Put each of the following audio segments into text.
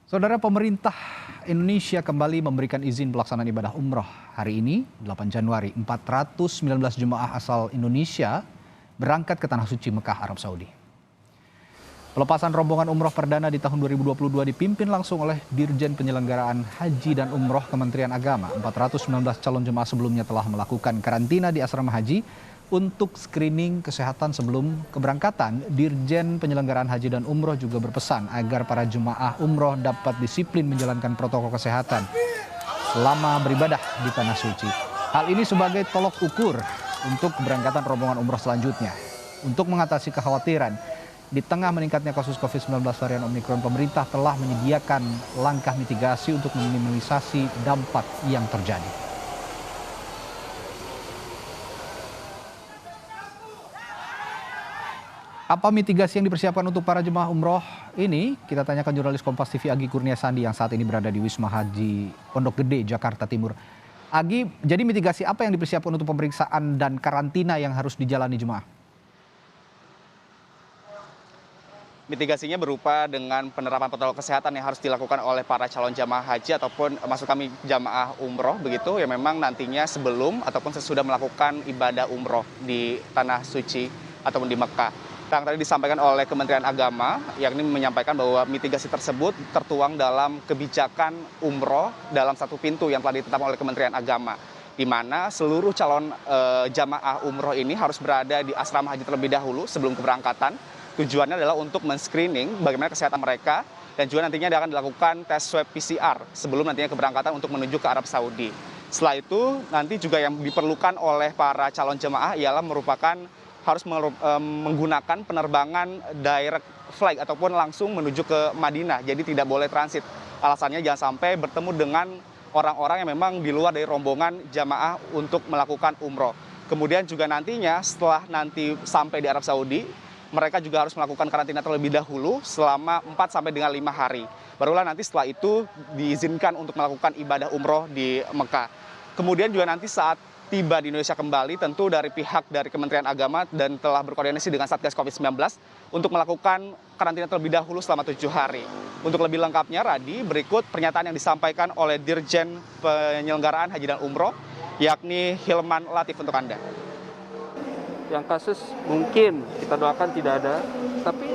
Saudara, pemerintah Indonesia kembali memberikan izin pelaksanaan ibadah umroh hari ini, 8 Januari. 419 jemaah asal Indonesia berangkat ke Tanah Suci Mekah, Arab Saudi. Pelepasan rombongan umroh perdana di tahun 2022 dipimpin langsung oleh Dirjen Penyelenggaraan Haji dan Umroh Kementerian Agama. 419 calon jemaah sebelumnya telah melakukan karantina di asrama haji untuk screening kesehatan sebelum keberangkatan. Dirjen Penyelenggaraan Haji dan Umroh juga berpesan agar para jemaah umroh dapat disiplin menjalankan protokol kesehatan selama beribadah di Tanah Suci. Hal ini sebagai tolok ukur untuk keberangkatan rombongan umroh selanjutnya. Untuk mengatasi kekhawatiran di tengah meningkatnya kasus COVID-19 varian Omikron, pemerintah telah menyediakan langkah mitigasi untuk meminimalisasi dampak yang terjadi. Apa mitigasi yang dipersiapkan untuk para jemaah umroh ini? Kita tanyakan jurnalis Kompas TV Agi Kurniasandi yang saat ini berada di Wisma Haji Pondok Gede, Jakarta Timur. Agi, jadi mitigasi apa yang dipersiapkan untuk pemeriksaan dan karantina yang harus dijalani jemaah? Mitigasinya berupa dengan penerapan protokol kesehatan yang harus dilakukan oleh para calon jamaah haji ataupun maksud kami jamaah umroh begitu, yang memang nantinya sebelum ataupun sesudah melakukan ibadah umroh di Tanah Suci ataupun di Mekah. Yang tadi disampaikan oleh Kementerian Agama, yakni menyampaikan bahwa mitigasi tersebut tertuang dalam kebijakan umroh dalam satu pintu yang telah ditetapkan oleh Kementerian Agama, di mana seluruh calon jamaah umroh ini harus berada di asrama haji terlebih dahulu sebelum keberangkatan. Tujuannya adalah untuk men-screening bagaimana kesehatan mereka dan juga nantinya akan dilakukan tes swab PCR sebelum nantinya keberangkatan untuk menuju ke Arab Saudi. Setelah itu nanti juga yang diperlukan oleh para calon jemaah ialah merupakan harus menggunakan penerbangan direct flight ataupun langsung menuju ke Madinah. Jadi tidak boleh transit. Alasannya jangan sampai bertemu dengan orang-orang yang memang di luar dari rombongan jamaah untuk melakukan umroh. Kemudian juga nantinya setelah nanti sampai di Arab Saudi, mereka juga harus melakukan karantina terlebih dahulu selama 4 sampai dengan 5 hari. Barulah nanti setelah itu diizinkan untuk melakukan ibadah umroh di Mekah. Kemudian juga nanti saat tiba di Indonesia kembali, tentu dari pihak dari Kementerian Agama dan telah berkoordinasi dengan Satgas COVID-19 untuk melakukan karantina terlebih dahulu selama 7 hari. Untuk lebih lengkapnya, Radi, berikut pernyataan yang disampaikan oleh Dirjen Penyelenggaraan Haji dan Umroh, yakni Hilman Latif untuk Anda. Yang kasus mungkin kita doakan tidak ada, tapi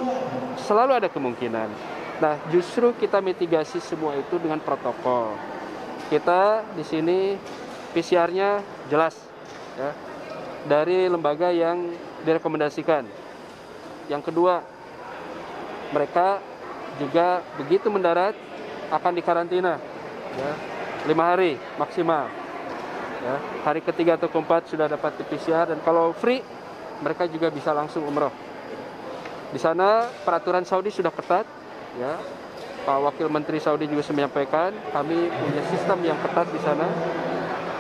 selalu ada kemungkinan. Nah, justru kita mitigasi semua itu dengan protokol. Kita di sini PCR-nya jelas, ya, dari lembaga yang direkomendasikan. Yang kedua, mereka juga begitu mendarat akan dikarantina, ya, 5 hari maksimal. Ya, hari ketiga atau keempat sudah dapat PCR dan kalau free mereka juga bisa langsung umroh. Di sana peraturan Saudi sudah ketat, ya. Pak Wakil Menteri Saudi juga menyampaikan kami punya sistem yang ketat di sana.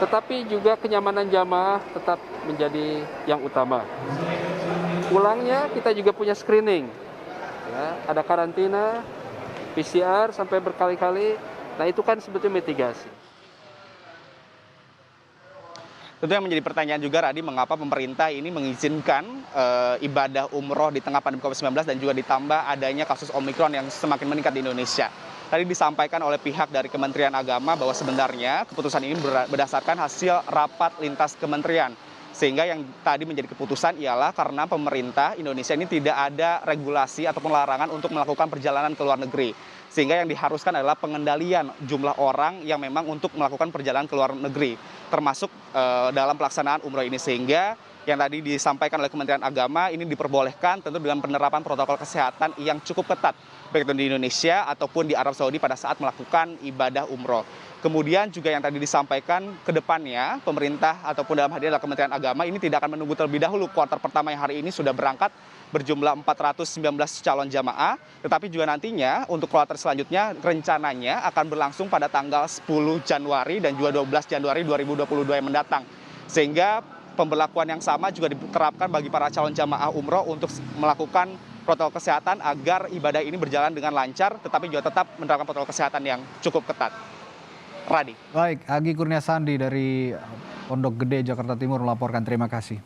Tetapi juga kenyamanan jamaah tetap menjadi yang utama. Pulangnya kita juga punya screening, ya, ada karantina, PCR sampai berkali-kali. Nah itu kan sebetulnya mitigasi. Tentu yang menjadi pertanyaan juga, Radi, mengapa pemerintah ini mengizinkan ibadah umroh di tengah pandemi COVID-19 dan juga ditambah adanya kasus Omikron yang semakin meningkat di Indonesia. Tadi disampaikan oleh pihak dari Kementerian Agama bahwa sebenarnya keputusan ini berdasarkan hasil rapat lintas kementerian. Sehingga yang tadi menjadi keputusan ialah karena pemerintah Indonesia ini tidak ada regulasi ataupun larangan untuk melakukan perjalanan ke luar negeri. Sehingga yang diharuskan adalah pengendalian jumlah orang yang memang untuk melakukan perjalanan ke luar negeri, termasuk dalam pelaksanaan umroh ini. Sehingga yang tadi disampaikan oleh Kementerian Agama ini diperbolehkan tentu dengan penerapan protokol kesehatan yang cukup ketat, baik itu di Indonesia ataupun di Arab Saudi pada saat melakukan ibadah umroh. Kemudian juga yang tadi disampaikan ke depannya pemerintah ataupun dalam hal ini adalah Kementerian Agama ini tidak akan menunggu terlebih dahulu kuartal pertama yang hari ini sudah berangkat berjumlah 419 calon jamaah, tetapi juga nantinya untuk kuartal selanjutnya rencananya akan berlangsung pada tanggal 10 Januari dan juga 12 Januari 2022 yang mendatang. Sehingga pemberlakuan yang sama juga diterapkan bagi para calon jamaah umroh untuk melakukan protokol kesehatan agar ibadah ini berjalan dengan lancar, tetapi juga tetap menerapkan protokol kesehatan yang cukup ketat. Radi. Baik, Agi Kurniasandi dari Pondok Gede, Jakarta Timur melaporkan. Terima kasih.